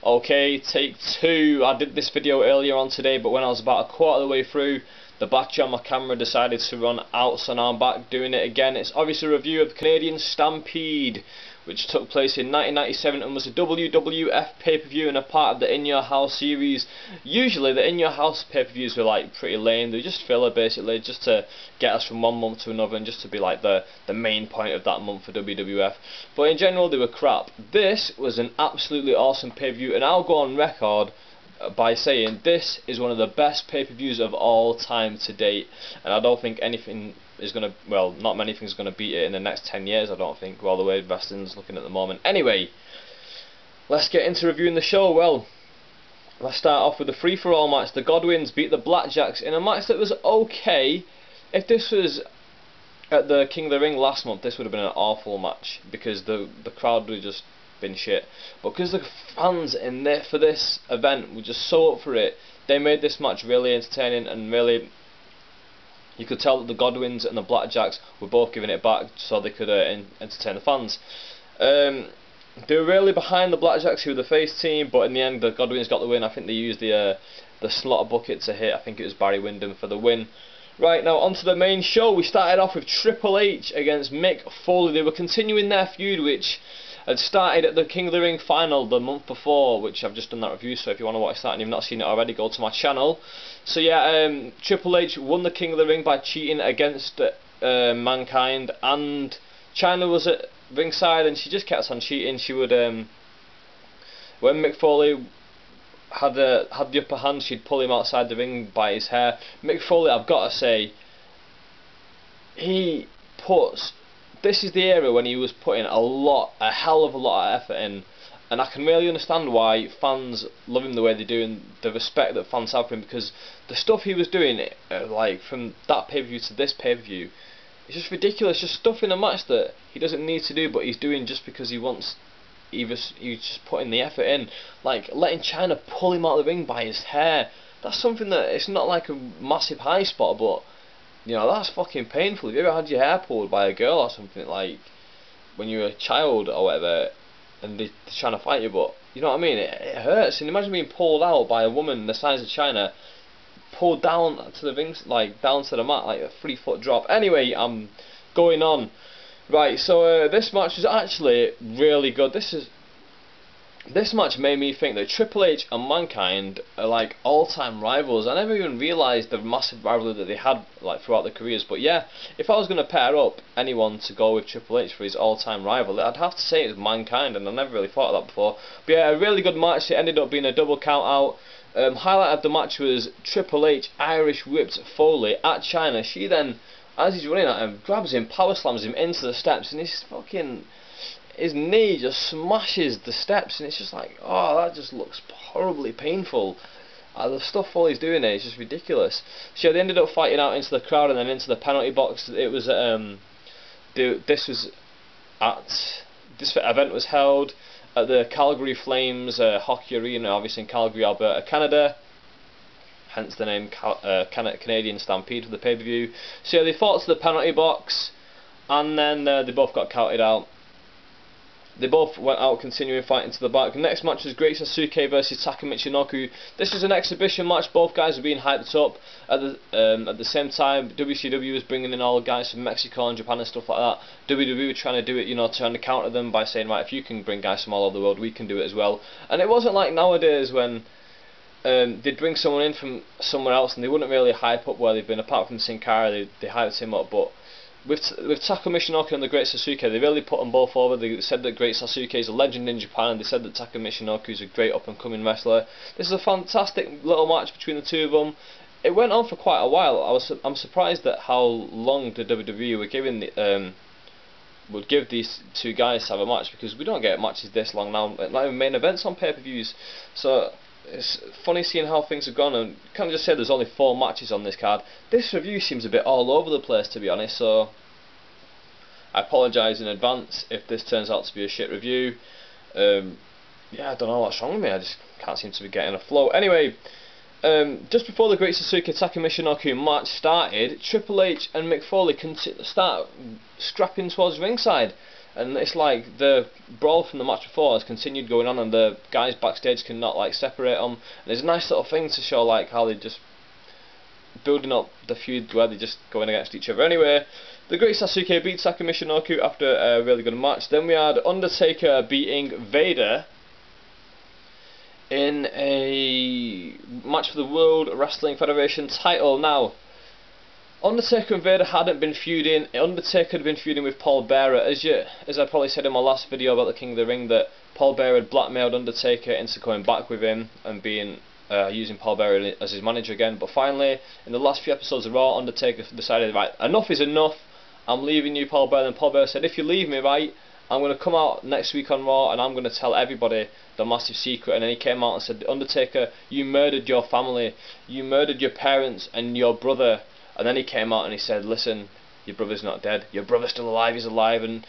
Okay, take two. I did this video earlier on today, but when I was about a quarter of the way through, the battery on my camera decided to run out, so now I'm back doing it again. It's obviously a review of the Canadian Stampede, which took place in 1997 and was a WWF pay-per-view and a part of the In Your House series. Usually the In Your House pay-per-views were like pretty lame. They're just filler basically, just to get us from one month to another and just to be like the main point of that month for WWF. But in general they were crap. This was an absolutely awesome pay-per-view, and I'll go on record by saying this is one of the best pay-per-views of all time to date, and I don't think anything is going to, well, not many things are going to beat it in the next 10 years, I don't think, well, the way wrestling's looking at the moment. Anyway, let's get into reviewing the show. Well, let's start off with the free-for-all match. The Godwins beat the Blackjacks in a match that was okay. If this was at the King of the Ring last month, this would have been an awful match, because the crowd would have just been shit. But because the fans in there for this event were just so up for it, they made this match really entertaining, and really you could tell that the Godwins and the Blackjacks were both giving it back so they could entertain the fans. They were really behind the Blackjacks, who were the face team, but in the end the Godwins got the win. I think they used the slaughter bucket to hit, I think it was Barry Windham, for the win. Right, now onto the main show. We started off with Triple H against Mick Foley. They were continuing their feud, which had started at the King of the Ring final the month before, which I've just done that review, so if you want to watch that and you've not seen it already, go to my channel. So yeah, Triple H won the King of the Ring by cheating against Mankind, and Chyna was at ringside and she just kept on cheating. She would, when Mick Foley had the upper hand, she'd pull him outside the ring by his hair. Mick Foley, I've got to say, this is the era when he was putting a hell of a lot of effort in, and I can really understand why fans love him the way they do, and the respect that fans have for him, because the stuff he was doing, like from that pay-per-view to this pay-per-view, it's just ridiculous. Just stuff in a match that he doesn't need to do, but he's doing just because he wants. He's just putting the effort in, like letting Chyna pull him out of the ring by his hair. That's something that, it's not like a massive high spot, but you know, that's fucking painful. Have you ever had your hair pulled by a girl or something, like when you were a child or whatever, and they're trying to fight you? But you know what I mean, it hurts. And imagine being pulled out by a woman the size of Chyna, pulled down to the ring, like down to the mat, like a 3-foot drop. Anyway, I'm going on. Right, so this match was actually really good. This match made me think that Triple H and Mankind are like all-time rivals. I never even realised the massive rivalry that they had like throughout their careers. But yeah, if I was going to pair up anyone to go with Triple H for his all-time rival, I'd have to say it was Mankind, and I never really thought of that before. But yeah, a really good match. It ended up being a double count-out. Highlight of the match was Triple H Irish whipped Foley at Chyna. She then, as he's running at him, grabs him, power slams him into the steps, and his knee just smashes the steps, and it's just like, oh, that just looks horribly painful. The stuff Foley's doing there is just ridiculous. So they ended up fighting out into the crowd and then into the penalty box. It was this event was held at the Calgary Flames hockey arena, obviously in Calgary, Alberta, Canada. Hence the name Canadian Stampede for the pay-per-view. So yeah, they fought to the penalty box, and then they both got counted out. They both went out continuing fighting to the back. The next match was Great Sasuke versus Taka Michinoku. This was an exhibition match. Both guys were being hyped up. At the same time, WCW was bringing in all the guys from Mexico and Japan and stuff like that. WWE were trying to do it, you know, trying to counter them by saying, right, if you can bring guys from all over the world, we can do it as well. And it wasn't like nowadays when they'd bring someone in from somewhere else and they wouldn't really hype up where they've been. Apart from Sin Cara, they hyped him up, but with Taka Michinoku and the Great Sasuke, they really put them both over. They said that Great Sasuke is a legend in Japan, and they said that Taka Michinoku is a great up-and-coming wrestler. This is a fantastic little match between the two of them. It went on for quite a while. I'm surprised at how long the WWE were giving would give these two guys to have a match, because we don't get matches this long now, not even main events on pay-per-views. So it's funny seeing how things have gone, and kind of just said there's only 4 matches on this card. This review seems a bit all over the place, to be honest, so I apologise in advance if this turns out to be a shit review. Yeah, I don't know what's wrong with me, I just can't seem to be getting a flow. Anyway, just before the Great Sasuke Taka Michinoku match started, Triple H and Mick Foley start scrapping towards ringside, and it's like the brawl from the match before has continued going on, and the guys backstage cannot like separate them. And it's a nice little thing to show like how they just building up the feud where they're just going against each other. Anyway, the Great Sasuke beat Saka Michinoku after a really good match. Then we had Undertaker beating Vader in a match for the World Wrestling Federation title. Now, Undertaker and Vader hadn't been feuding. Undertaker had been feuding with Paul Bearer, as I probably said in my last video about the King of the Ring, that Paul Bearer had blackmailed Undertaker into going back with him and being using Paul Bearer as his manager again. But finally, in the last few episodes of Raw, Undertaker decided, right, enough is enough. I'm leaving you, Paul Bearer. And Paul Bearer said, if you leave me, right, I'm going to come out next week on Raw and I'm going to tell everybody the massive secret. And then he came out and said, Undertaker, you murdered your family, you murdered your parents and your brother. And then he came out and he said, listen, your brother's not dead, your brother's still alive, he's alive. And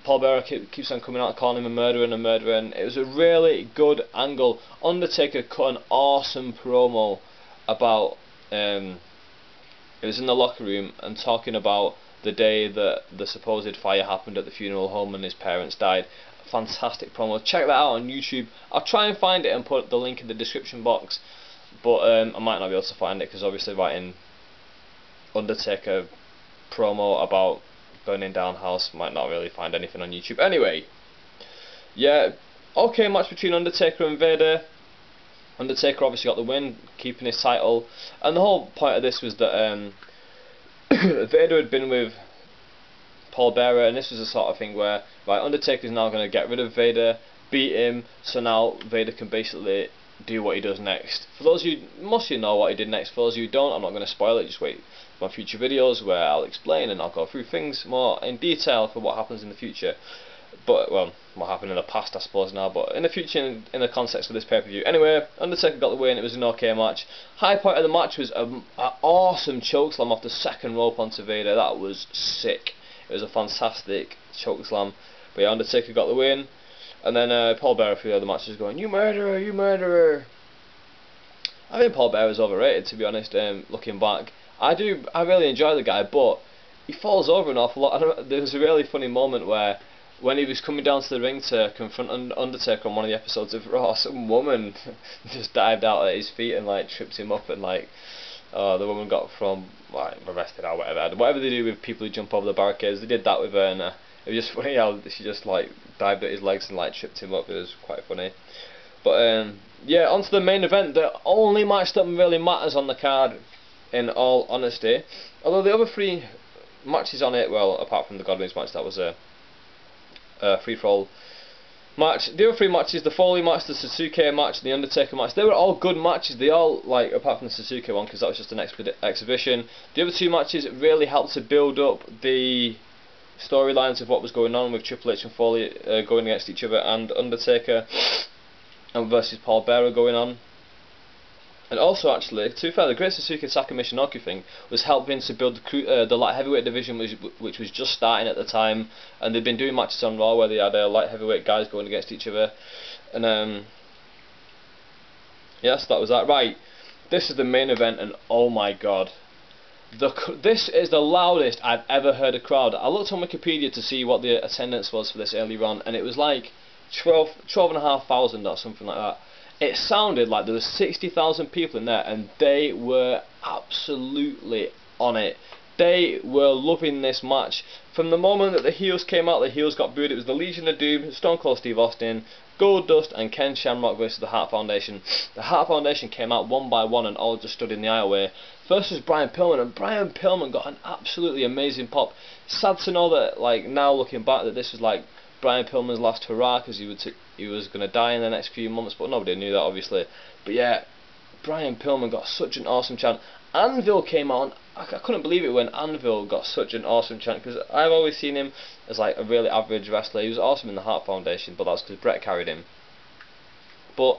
Paul Bearer keeps on coming out calling him a murderer and a murderer, and it was a really good angle. Undertaker cut an awesome promo about, it was in the locker room and talking about the day that the supposed fire happened at the funeral home and his parents died. Fantastic promo. Check that out on YouTube. I'll try and find it and put the link in the description box, but I might not be able to find it because obviously writing Undertaker promo about burning down house might not really find anything on YouTube. Anyway, yeah, okay match between Undertaker and Vader. Undertaker obviously got the win, keeping his title, and the whole point of this was that Vader had been with Paul Bearer, and this was the sort of thing where, right, Undertaker's now going to get rid of Vader, beat him, so now Vader can basically do what he does next. For those of you, most of you know what he did next. For those of you who don't, I'm not going to spoil it, just wait for my future videos where I'll explain and I'll go through things more in detail for what happens in the future. But, well, what happened in the past I suppose now, but in the future in the context of this pay-per-view. Anyway, Undertaker got the win, it was an okay match. High point of the match was an awesome chokeslam off the second rope onto Vader. That was sick. It was a fantastic chokeslam. But yeah, Undertaker got the win. And then Paul Bearer through the other matches going, you murderer, you murderer. I think Paul Bearer's overrated, to be honest, looking back. I really enjoy the guy, but he falls over an awful lot. There was a really funny moment where when he was coming down to the ring to confront Undertaker on one of the episodes of Raw, some woman just dived out at his feet and like tripped him up, and like the woman got arrested or whatever they do with people who jump over the barricades. They did that with her, and it was just funny how she just like dived at his legs and like tripped him up. It was quite funny. But yeah, on to the main event, the only match that really matters on the card, in all honesty. Although the other three matches on it, well, apart from the Godwin's match, that was a free-for-all match. The other three matches, the Foley match, the Sasuke match, and the Undertaker match, they were all good matches. They all, like, apart from the Sasuke one, because that was just an exhibition, the other two matches really helped to build up the storylines of what was going on with Triple H and Foley going against each other, and Undertaker and versus Paul Bearer going on. And also, actually, to be fair, the Great Sasuke Saka Michinoku thing was helping to build the light heavyweight division, which was just starting at the time, and they'd been doing matches on Raw where they had light heavyweight guys going against each other, and yes, that was that. Right, this is the main event, and oh my god, this is the loudest I've ever heard a crowd. I looked on Wikipedia to see what the attendance was for this earlier on, and it was like 12,500 or something like that. It sounded like there was 60,000 people in there, and they were absolutely on it. They were loving this match. From the moment that the heels came out, the heels got booed. It was the Legion of Doom, Stone Cold Steve Austin, Goldust and Ken Shamrock versus the Hart Foundation. The Hart Foundation came out one by one and all just stood in the aisleway. First was Brian Pillman, and Brian Pillman got an absolutely amazing pop. Sad to know that, like, now looking back, that this was like Brian Pillman's last hurrah, because he was going to die in the next few months, but nobody knew that, obviously. But yeah, Brian Pillman got such an awesome chant. Anvil came on. I couldn't believe it when Anvil got such an awesome chant, because I've always seen him as like a really average wrestler. He was awesome in the Hart Foundation, but that's because Brett carried him. But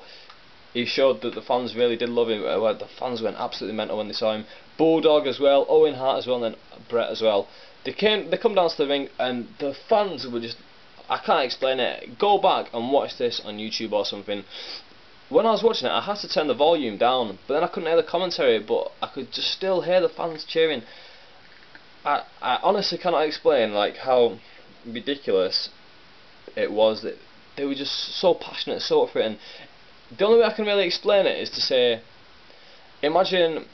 he showed that the fans really did love him. The fans went absolutely mental when they saw him. Bulldog as well, Owen Hart as well, and then Brett as well. They come down to the ring, and the fans were just, I can't explain it. Go back and watch this on YouTube or something. When I was watching it, I had to turn the volume down, but then I couldn't hear the commentary, but I could just still hear the fans cheering. I honestly cannot explain like how ridiculous it was that they were just so passionate, so up for it. And the only way I can really explain it is to say, imagine,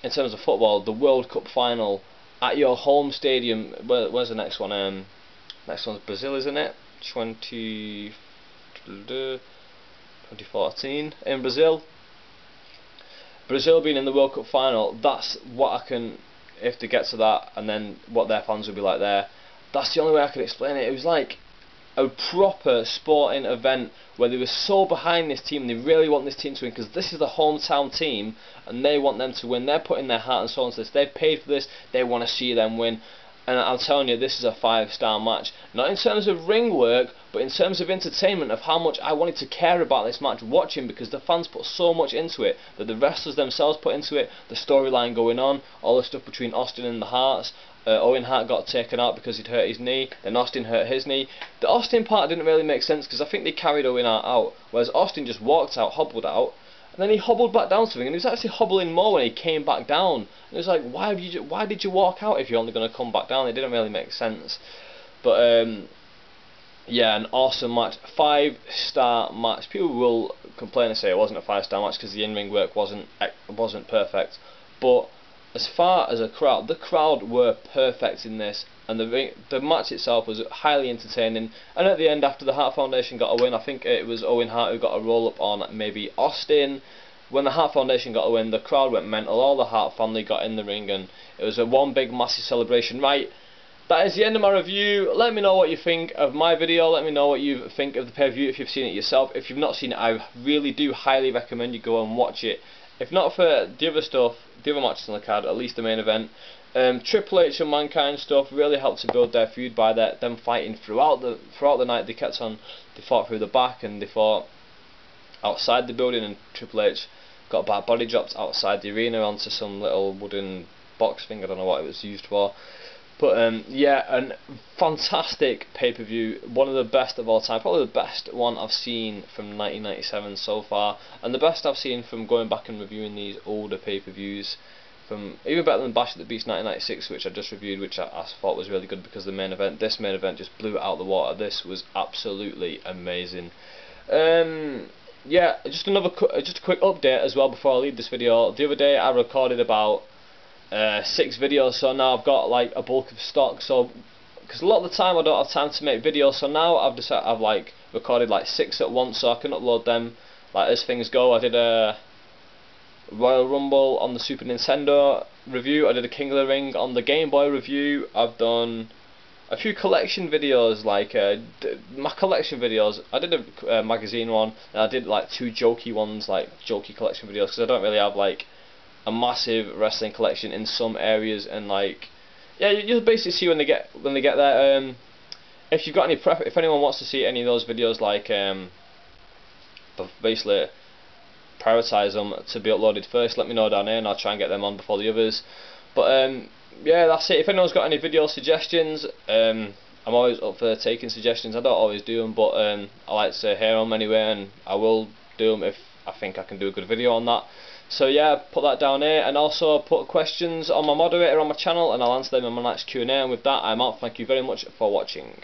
in terms of football, the World Cup final at your home stadium. Where's the next one? Next one's Brazil, isn't it? 2014 in Brazil. Brazil being in the World Cup final, that's what I can, if they get to that, and then what their fans will be like there, that's the only way I can explain it. It was like a proper sporting event where they were so behind this team, and they really want this team to win, because this is the hometown team and they want them to win. They're putting their heart and soul into this, they've paid for this, they want to see them win. And I'm telling you, this is a 5-star match. Not in terms of ring work, but in terms of entertainment, of how much I wanted to care about this match watching, because the fans put so much into it, that the wrestlers themselves put into it, the storyline going on, all the stuff between Austin and the Harts. Owen Hart got taken out because he'd hurt his knee, then Austin hurt his knee. The Austin part didn't really make sense, because I think they carried Owen Hart out, whereas Austin just walked out, hobbled out, and then he hobbled back down to the ring, and he was actually hobbling more when he came back down. And it was like, why did you walk out if you're only going to come back down? It didn't really make sense. But yeah, an awesome match, 5-star match. People will complain and say it wasn't a 5-star match because the in-ring work wasn't perfect. But as far as a crowd, the crowd were perfect in this, and the match itself was highly entertaining. And at the end, after the Hart Foundation got a win, I think it was Owen Hart who got a roll up on maybe Austin. When the Hart Foundation got a win, the crowd went mental. All the Hart family got in the ring, and it was a one big massive celebration. Right, that is the end of my review. Let me know what you think of my video. Let me know what you think of the pay-per-view if you've seen it yourself. If you've not seen it, I really do highly recommend you go and watch it. If not for the other stuff, the other matches on the card, at least the main event, Triple H and Mankind stuff really helped to build their feud by them fighting throughout the night. They fought through the back, and they fought outside the building, and Triple H got bad body dropped outside the arena onto some little wooden box thing. I don't know what it was used for. But yeah, a fantastic pay-per-view, one of the best of all time, probably the best one I've seen from 1997 so far, and the best I've seen from going back and reviewing these older pay-per-views, from even better than Bash at the Beast 1996, which I just reviewed, which I thought was really good because this main event just blew it out of the water. This was absolutely amazing. Yeah, just a quick update as well before I leave this video. The other day I recorded about 6 videos, so now I've got like a bulk of stock. So because a lot of the time I don't have time to make videos, so now I've like recorded like 6 at once, so I can upload them like as things go. I did a Royal Rumble on the Super Nintendo review, I did a King of the Ring on the Game Boy review, I've done a few collection videos, like my collection videos. I did a magazine one, and I did like 2 jokey ones, like jokey collection videos, because I don't really have like a massive wrestling collection in some areas. And like, yeah, you'll basically see when they get there. If you've got any if anyone wants to see any of those videos, like basically prioritize them to be uploaded first, let me know down here and I'll try and get them on before the others. But yeah, that's it. If anyone's got any video suggestions, I'm always up for taking suggestions. I don't always do them, but I like to hear them anyway, and I will do them if I think I can do a good video on that. So yeah, put that down here, and also put questions on my moderator on my channel, and I'll answer them in my next Q&A. And with that, I'm out. Thank you very much for watching.